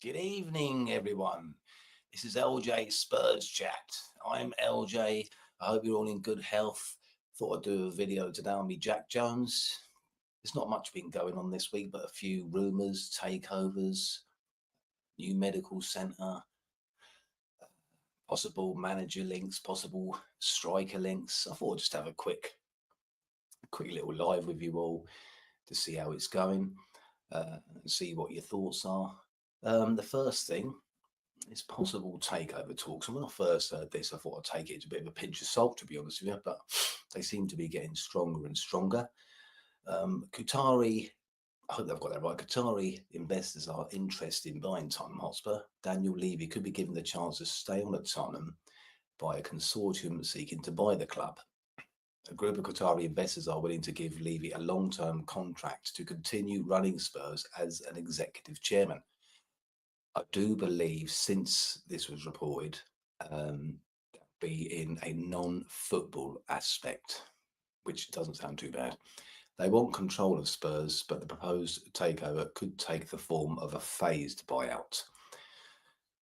Good evening, everyone. This is LJ Spurs Chat. I'm LJ. I hope you're all in good health. Thought I'd do a video today on me Jack Jones. There's not much been going on this week, but a few rumours, takeovers, new medical centre, possible manager links, possible striker links. I thought I'd just have a quick little live with you all to see how it's going and see what your thoughts are. The first thing is possible takeover talks. And when I first heard this, I thought I'd take it as a bit of a pinch of salt, to be honest with you, but they seem to be getting stronger and stronger. Qatari, I hope they've got that right. Qatari investors are interested in buying Tottenham Hotspur. Daniel Levy could be given the chance to stay on at Tottenham by a consortium seeking to buy the club. A group of Qatari investors are willing to give Levy a long term contract to continue running Spurs as an executive chairman. I do believe since this was reported, be in a non-football aspect, which doesn't sound too bad. They want control of Spurs, but the proposed takeover could take the form of a phased buyout.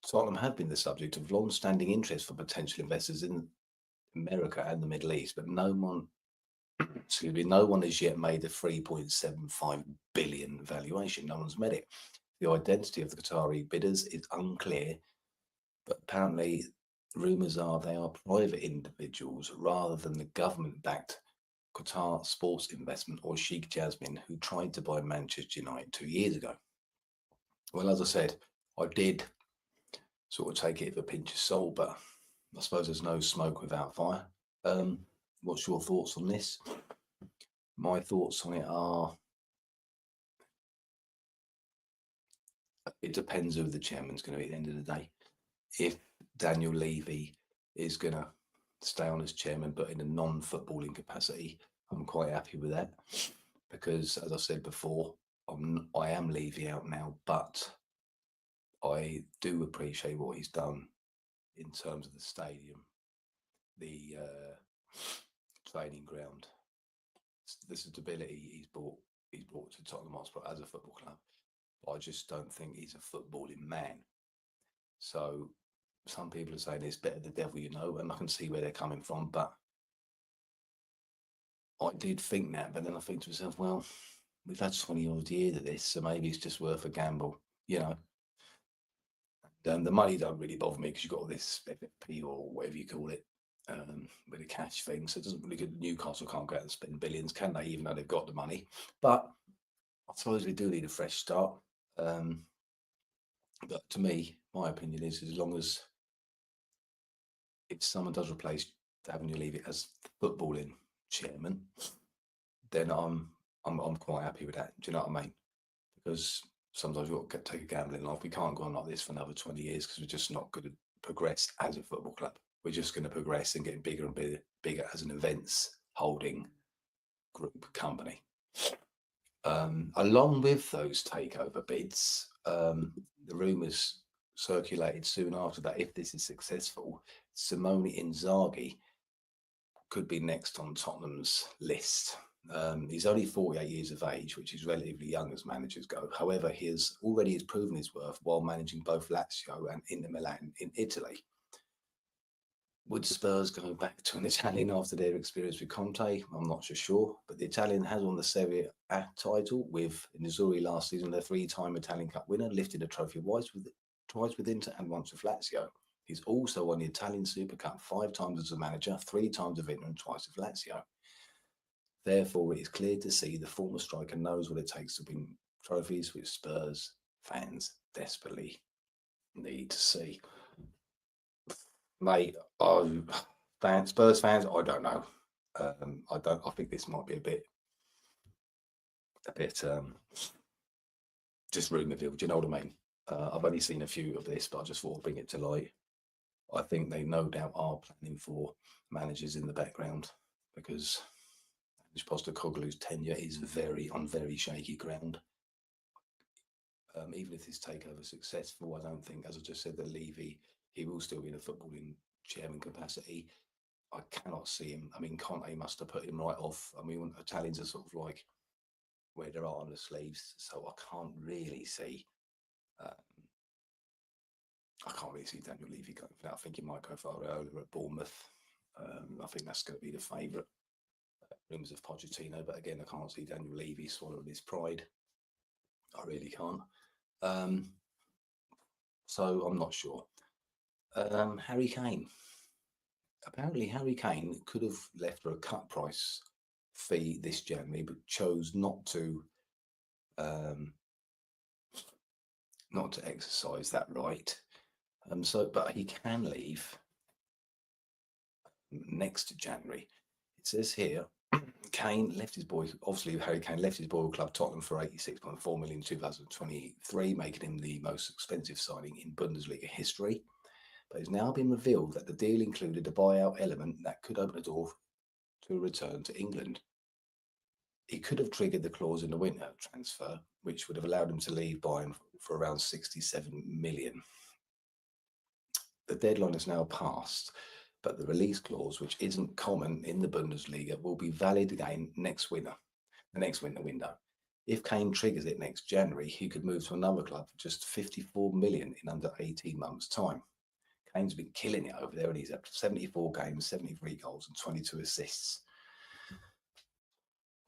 Tottenham have been the subject of long-standing interest for potential investors in America and the Middle East, but no one has yet made the 3.75 billion valuation. No one's met it. The identity of the Qatari bidders is unclear, but apparently rumours are they are private individuals rather than the government-backed Qatar Sports Investment or Sheikh Jasmine, who tried to buy Manchester United 2 years ago. Well, as I said, I did sort of take it with a pinch of salt, but I suppose there's no smoke without fire. What's your thoughts on this? My thoughts on it are it depends who the chairman's going to be at the end of the day. If Daniel Levy is going to stay on as chairman, but in a non-footballing capacity, I'm quite happy with that because, as I said before, I am Levy out now, but I do appreciate what he's done in terms of the stadium, the training ground, the stability he's brought to Tottenham Hotspur as a football club. I just don't think he's a footballing man. So some people are saying it's better the devil you know, and I can see where they're coming from. But I did think that, but then I think to myself, well, we've had 20 odd years of this, so maybe it's just worth a gamble, you know. And the money don't really bother me because you've got all this FFP or whatever you call it with a cash thing. So it doesn't really good. Newcastle can't go out and spend billions, can they? Even though they've got the money. But I suppose we do need a fresh start. But to me, my opinion is as long as if someone does replace Avenue Levy as footballing chairman, then I'm quite happy with that. Do you know what I mean? Because sometimes we've got to take a gamble in life. We can't go on like this for another 20 years because we're just not going to progress as a football club. We're just going to progress and get bigger and bigger as an events holding group company. Along with those takeover bids, the rumours circulated soon after that if this is successful, Simone Inzaghi could be next on Tottenham's list. He's only 48 years of age, which is relatively young as managers go. However, he has already proven his worth while managing both Lazio and Inter Milan in Italy. Would Spurs go back to an Italian after their experience with Conte? I'm not so sure, but the Italian has won the Serie A title with Nizuri last season, the three-time Italian Cup winner, lifted a trophy twice with Inter and once with Lazio. He's also won the Italian Super Cup 5 times as a manager, 3 times with Inter and twice with Lazio. Therefore, it is clear to see the former striker knows what it takes to win trophies, which Spurs fans desperately need to see. Mate, Spurs fans, I don't know. I think this might be a bit, just rumourville. Do you know what I mean? I've only seen a few of this, but I just thought I'd bring it to light. I think they no doubt are planning for managers in the background because Postecoglou's tenure is on very shaky ground. Even if this takeover is successful, I don't think, as I just said, that Levy, he will still be in a footballing chairman capacity. I cannot see him. I mean, Conte must have put him right off. I mean, Italians are sort of like wear their heart on the sleeves, so I can't really see I can't really see Daniel Levy going for that. I think he might go for Areola at Bournemouth. I think that's going to be the favourite. Rumours of Pochettino, but again, I can't see Daniel Levy swallowing his pride. I really can't. So I'm not sure. Harry Kane. Apparently, Harry Kane could have left for a cut price fee this January, but chose not to exercise that right. But he can leave next January. It says here, Kane left his boy. Obviously, Harry Kane left his boy club Tottenham for 86.4 million in 2023, making him the most expensive signing in Bundesliga history. But it's now been revealed that the deal included a buyout element that could open the door to a return to England. He could have triggered the clause in the winter transfer, which would have allowed him to leave Bayern for around 67 million. The deadline has now passed, but the release clause, which isn't common in the Bundesliga, will be valid again the next winter window. If Kane triggers it next January, he could move to another club for just 54 million in under 18 months' time. Kane's been killing it over there, and he's up to 74 games, 73 goals, and 22 assists.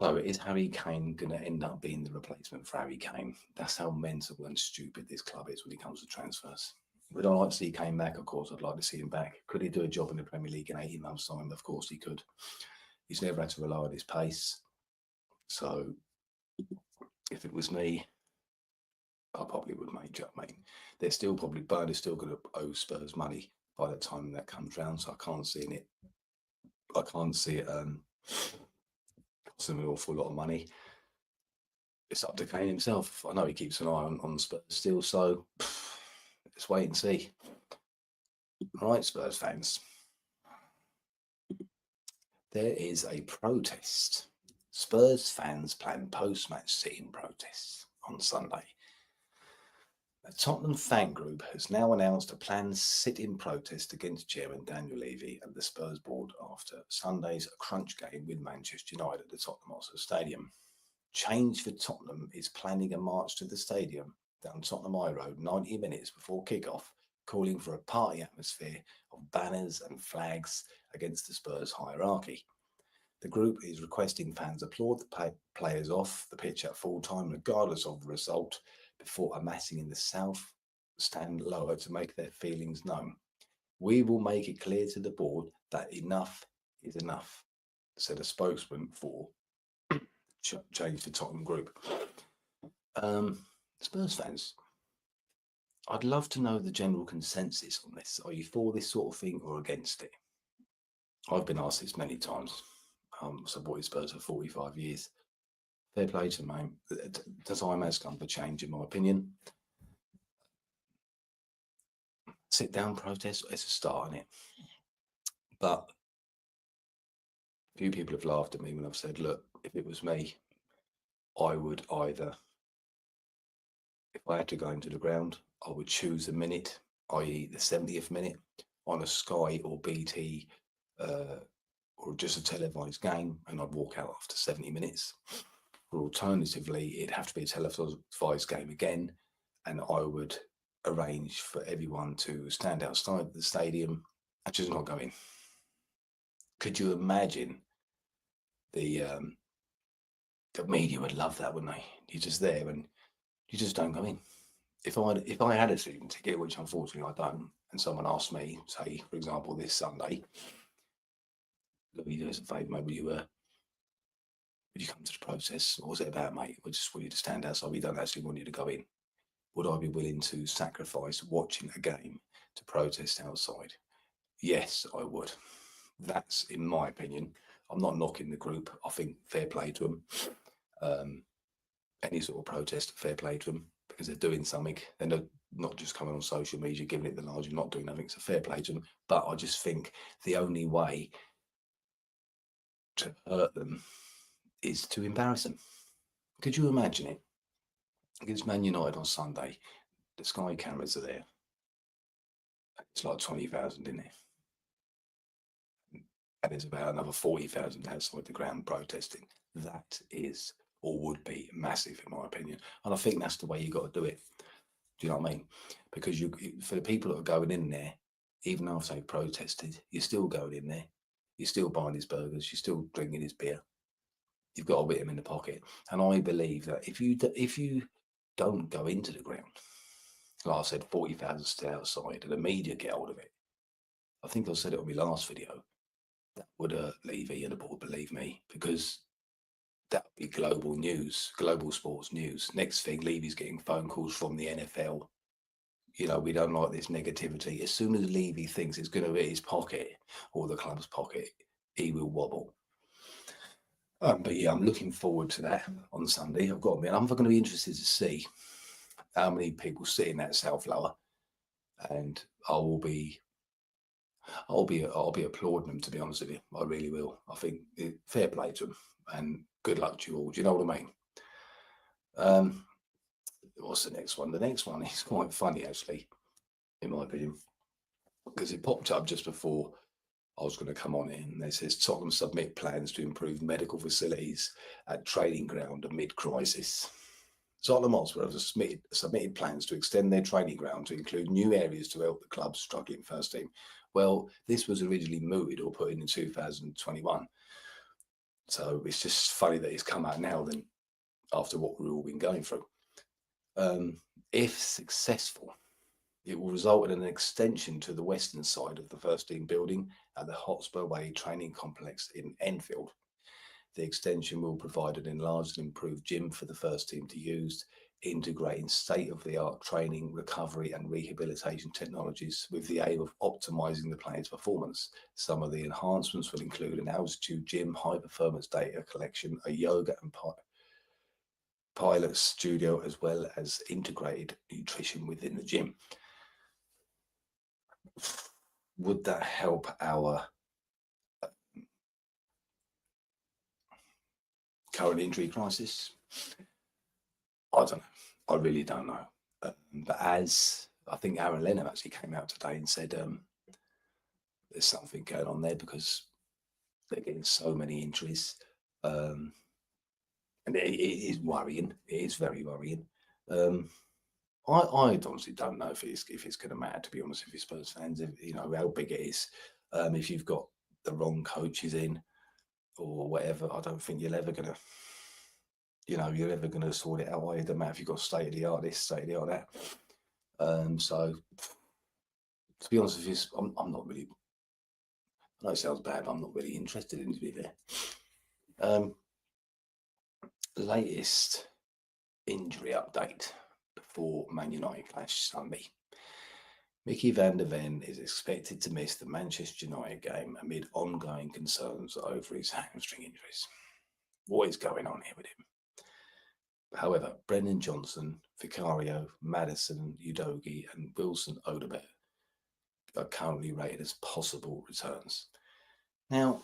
So is Harry Kane going to end up being the replacement for Harry Kane? That's how mental and stupid this club is when it comes to transfers. Would I like to see Kane back? Of course, I'd like to see him back. Could he do a job in the Premier League in 18 months' time? Of course he could. He's never had to rely on his pace. So if it was me, I probably would make it. They're still probably, Bayern is still going to owe Spurs money by the time that comes round. So I can't see it costing an awful lot of money. It's up to Kane himself. I know he keeps an eye on Spurs still, so let's wait and see. All right, Spurs fans. There is a protest. Spurs fans plan post-match sit-in protests on Sunday. A Tottenham fan group has now announced a planned sit-in protest against Chairman Daniel Levy and the Spurs board after Sunday's crunch game with Manchester United at the Tottenham Hotspur Stadium. Change for Tottenham is planning a march to the stadium down Tottenham High Road 90 minutes before kick-off, calling for a party atmosphere of banners and flags against the Spurs hierarchy. The group is requesting fans applaud the players off the pitch at full time, regardless of the result, before amassing in the south stand lower to make their feelings known. We will make it clear to the board that enough is enough, said a spokesman for Change for Tottenham Group. Spurs fans, I'd love to know the general consensus on this. Are you for this sort of thing or against it? I've been asked this many times. Supported Spurs for 45 years. Fair play to them, mate. The time has come for change, in my opinion. Sit down protest, it's a start on it. But a few people have laughed at me when I've said, look, if it was me, I would either, if I had to go into the ground, I would choose a minute, i.e. the 70th minute, on a Sky or BT or just a televised game, and I'd walk out after 70 minutes. Or alternatively, it'd have to be a televised game again, and I would arrange for everyone to stand outside the stadium and just not go in. Could you imagine the media would love that, wouldn't they? You're just there and you just don't go in. If I had a season ticket, which unfortunately I don't, and someone asked me, say, for example, this Sunday, look, you do us a favour, mate, would you come to the process? What was it about, mate? We just want you to stand outside. We don't actually want you to go in. Would I be willing to sacrifice watching a game to protest outside? Yes, I would. That's in my opinion. I'm not knocking the group. I think fair play to them. Any sort of protest, fair play to them, because they're doing something. They're not just coming on social media, giving it the large and not doing nothing. So fair play to them. But I just think the only way to hurt them is to embarrass them. Could you imagine it? Against Man United on Sunday, the Sky cameras are there. It's like 20,000 in there. And there's about another 40,000 outside the ground protesting. That is, or would be, massive in my opinion. And I think that's the way you got to do it. Do you know what I mean? because for the people that are going in there, even after they've protested, you're still going in there, you're still buying his burgers, you're still drinking his beer. You've got a bit of him in the pocket, and I believe that if you don't go into the ground, like I said, 40,000 stay outside, and the media get hold of it. I think I said it on my last video. That would Levy and the board, believe me, because that would be global news, global sports news. Next thing, Levy's getting phone calls from the NFL. You know, we don't like this negativity. As soon as Levy thinks it's going to hit his pocket or the club's pocket, he will wobble. But yeah, I'm looking forward to that on Sunday. I've got to admit, I'm going to be interested to see how many people sit in that South Lower, and I'll be applauding them, to be honest with you. I really will. I think fair play to them, and good luck to you all. Do you know what I mean? What's the next one? The next one is quite funny, actually, in my opinion, because it popped up just before I was going to come on in. It says Tottenham submit plans to improve medical facilities at training ground amid crisis. Tottenham Hotspur have submitted plans to extend their training ground to include new areas to help the club's struggling first team. Well, this was originally mooted or put in 2021. So it's just funny that it's come out now then, after what we've all been going through. If successful, it will result in an extension to the western side of the first team building at the Hotspur Way training complex in Enfield. The extension will provide an enlarged and improved gym for the first team to use, integrating state-of-the-art training, recovery and rehabilitation technologies with the aim of optimizing the player's performance. Some of the enhancements will include an altitude gym, high-performance data collection, a yoga and pilot studio, as well as integrated nutrition within the gym. Would that help our current injury crisis? I don't know. I really don't know. But as I think Aaron Lennon actually came out today and said there's something going on there because they're getting so many injuries. And it is worrying. It is very worrying. I honestly don't know if it's going to matter, to be honest with you, Spurs fans. If, you know how big it is. If you've got the wrong coaches in or whatever, I don't think you're ever going to. You're ever going to sort it out. It doesn't matter if you've got state of the art this, state of the art that. So, to be honest with you, I'm not really. I know it sounds bad, but I'm not really interested in, to be there. Latest injury update before Man United clash Sunday. Mickey van der Ven is expected to miss the Manchester United game amid ongoing concerns over his hamstring injuries. What is going on here with him? However, Brendan Johnson, Vicario, Maddison, Udogie and Wilson Odobert are currently rated as possible returns. Now,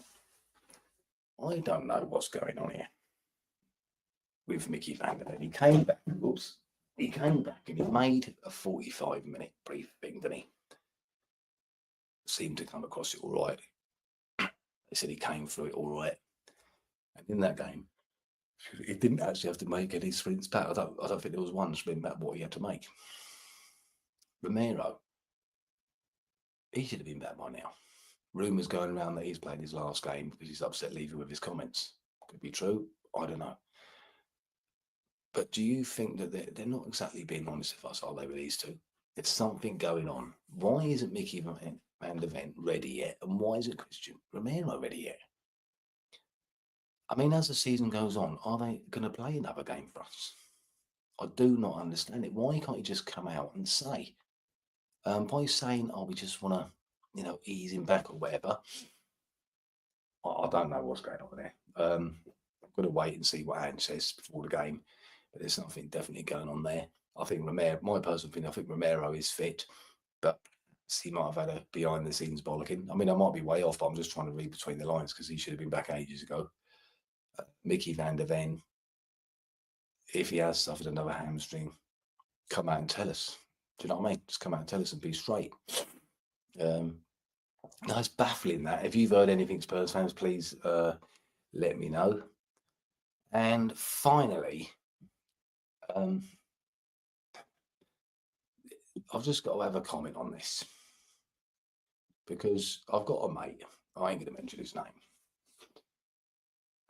I don't know what's going on here with Mickey van der Ven. He came back and he made a 45-minute brief thing, didn't he? Seemed to come across it all right. They said he came through it all right. And in that game, he didn't actually have to make any sprints back. I don't think there was one sprint back what he had to make. Romero, he should have been back by now. Rumours going around that he's played his last game because he's upset Levy with his comments. Could be true. I don't know. But do you think that they're not exactly being honest with us, are they, with these two? There's something going on. Why isn't Mickey van der Ven ready yet? And why isn't Christian Romero ready yet? I mean, as the season goes on, are they going to play another game for us? I do not understand it. Why can't you just come out and say, by saying, we just want to, ease him back or whatever? I don't know what's going on there. I'm going to wait and see what Ange says before the game. But there's something definitely going on there. I think Romero, my personal opinion, I think Romero is fit, but he might have had a behind-the-scenes bollocking. I mean, I might be way off, but I'm just trying to read between the lines because he should have been back ages ago. Mickey van der Ven, if he has suffered another hamstring, come out and tell us. Do you know what I mean? Just come out and tell us and be straight. It's baffling that. If you've heard anything, Spurs fans, please let me know. And finally, I've just got to have a comment on this because I've got a mate. I ain't going to mention his name.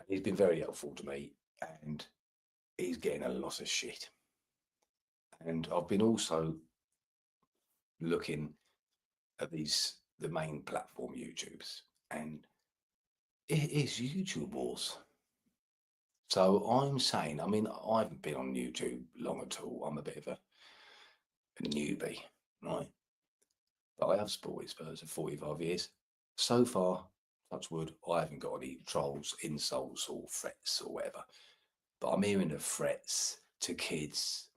He's been very helpful to me, and he's getting a lot of shit. And I've been also looking at the main platform YouTubes, and it is YouTube wars. So I'm saying, I mean, I haven't been on YouTube long at all. I'm a bit of a newbie, right? But I have supported Spurs for 45 years. So far, touch wood, I haven't got any trolls, insults, or threats or whatever. But I'm hearing the threats to kids,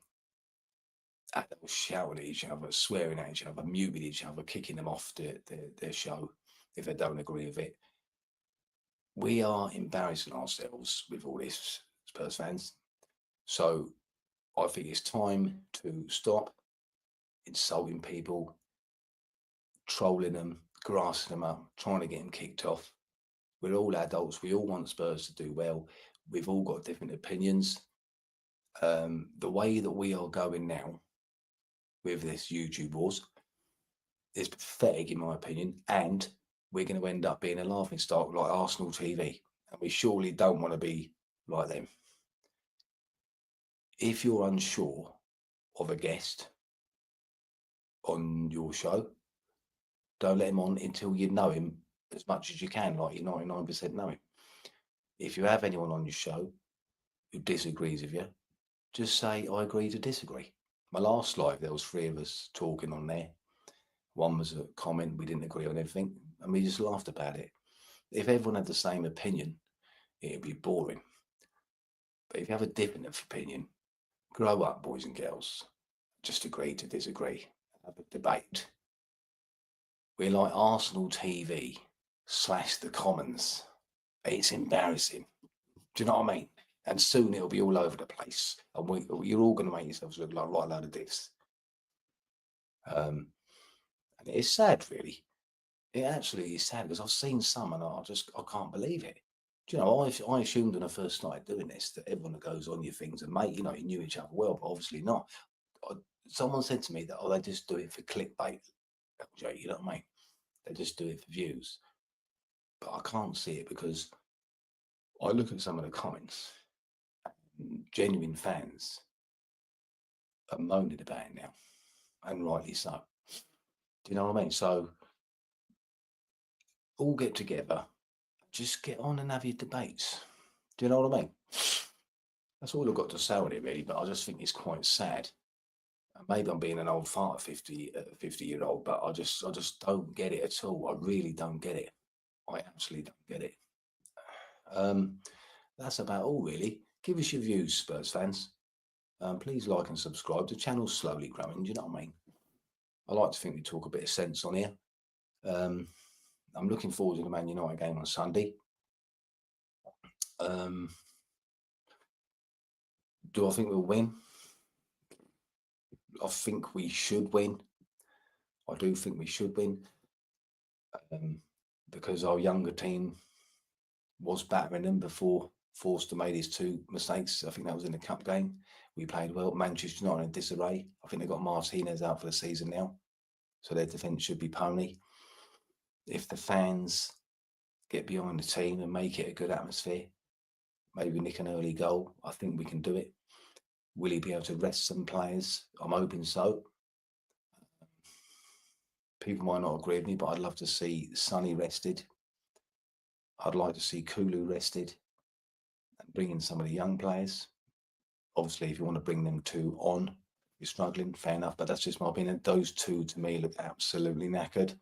adults shouting at each other, swearing at each other, muting each other, kicking them off their show if they don't agree with it. We are embarrassing ourselves with all this, Spurs fans. So I think it's time to stop insulting people, trolling them, grassing them up, trying to get them kicked off. We're all adults. We all want Spurs to do well. We've all got different opinions. The way that we are going now with this YouTube wars is pathetic, in my opinion, and we're going to end up being a laughingstock like Arsenal TV, and we surely don't want to be like them. If you're unsure of a guest on your show, don't let him on until you know him as much as you can, like you 99% know him. If you have anyone on your show who disagrees with you, just say, I agree to disagree. My last live, there was 3 of us talking on there. One was a comment, we didn't agree on everything, and we just laughed about it. If everyone had the same opinion, it'd be boring. But if you have a different opinion, grow up, boys and girls. Just agree to disagree. Have a debate. We're like Arsenal TV / the Commons. It's embarrassing. Do you know what I mean? And soon it'll be all over the place, and you're all going to make yourselves look like a right load of diffs. And it's sad, really. It actually is sad because I've seen some, and I can't believe it. Do you know, I assumed when I first started doing this that everyone that goes on your things and mate, you knew each other well, but obviously not. Someone said to me that, they just do it for clickbait. You know what I mean? They just do it for views. But I can't see it because I look at some of the comments. Genuine fans are moaning about it now, and rightly so. Do you know what I mean? So all get together, just get on and have your debates. Do you know what I mean? That's all I've got to say on it, really. But I just think it's quite sad. Maybe I'm being an old fart, 50-year-old, but I just don't get it at all. I really don't get it. I absolutely don't get it. That's about all, really. Give us your views, Spurs fans. Please like and subscribe. The channel's slowly growing. Do you know what I mean? I like to think we talk a bit of sense on here. I'm looking forward to the Man United game on Sunday. Do I think we'll win? I think we should win. I do think we should win because our younger team was battering them before Forster made his 2 mistakes. I think that was in the cup game. We played well. Manchester United in disarray. I think they've got Martinez out for the season now, so their defence should be pony. If the fans get behind the team and make it a good atmosphere, maybe nick an early goal, I think we can do it. Will he be able to rest some players? I'm hoping so. People might not agree with me, but I'd love to see Sonny rested. I'd like to see Kulu rested and bring in some of the young players. Obviously, if you want to bring them 2 on, you're struggling, fair enough, but that's just my opinion. Those 2 to me look absolutely knackered.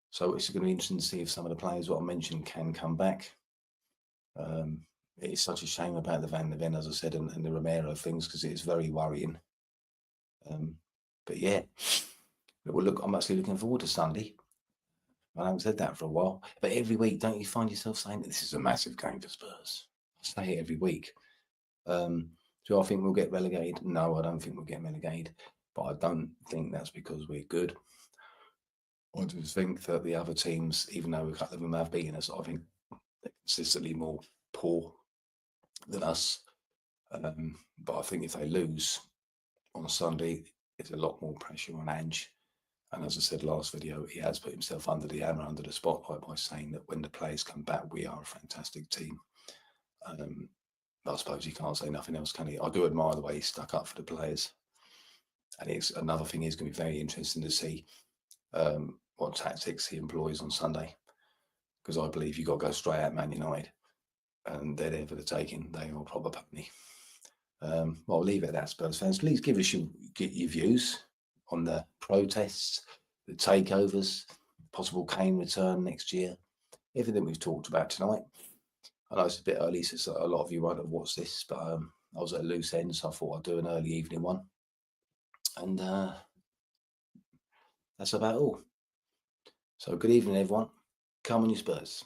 So it's going to be interesting to see if some of the players what I mentioned can come back. It's such a shame about the Van der Ven, as I said, and the Romero things, because it's very worrying. But yeah, well, look, I'm actually looking forward to Sunday. I haven't said that for a while, but every week, don't you find yourself saying that this is a massive game for Spurs? I say it every week. Do I think we'll get relegated? No, I don't think we'll get relegated, but I don't think that's because we're good. I just think that the other teams, even though a couple of them have beaten us, I think they're consistently more poor than us. But I think if they lose, on Sunday, there's a lot more pressure on Ange. And as I said last video, he has put himself under the hammer, under the spotlight by saying that when the players come back, we are a fantastic team. I suppose he can't say nothing else, can he? I do admire the way he stuck up for the players. And it's another thing is going to be very interesting to see what tactics he employs on Sunday. Because I believe you've got to go straight at Man United. And they're there for the taking. They are a proper pony. Well, I'll leave it at that, Spurs fans. Please give us your views on the protests, the takeovers, possible Kane return next year, everything we've talked about tonight. I know it's a bit early, so a lot of you won't have watched this, but I was at a loose end, so I thought I'd do an early evening one. And that's about all. So good evening, everyone. Come on, you Spurs.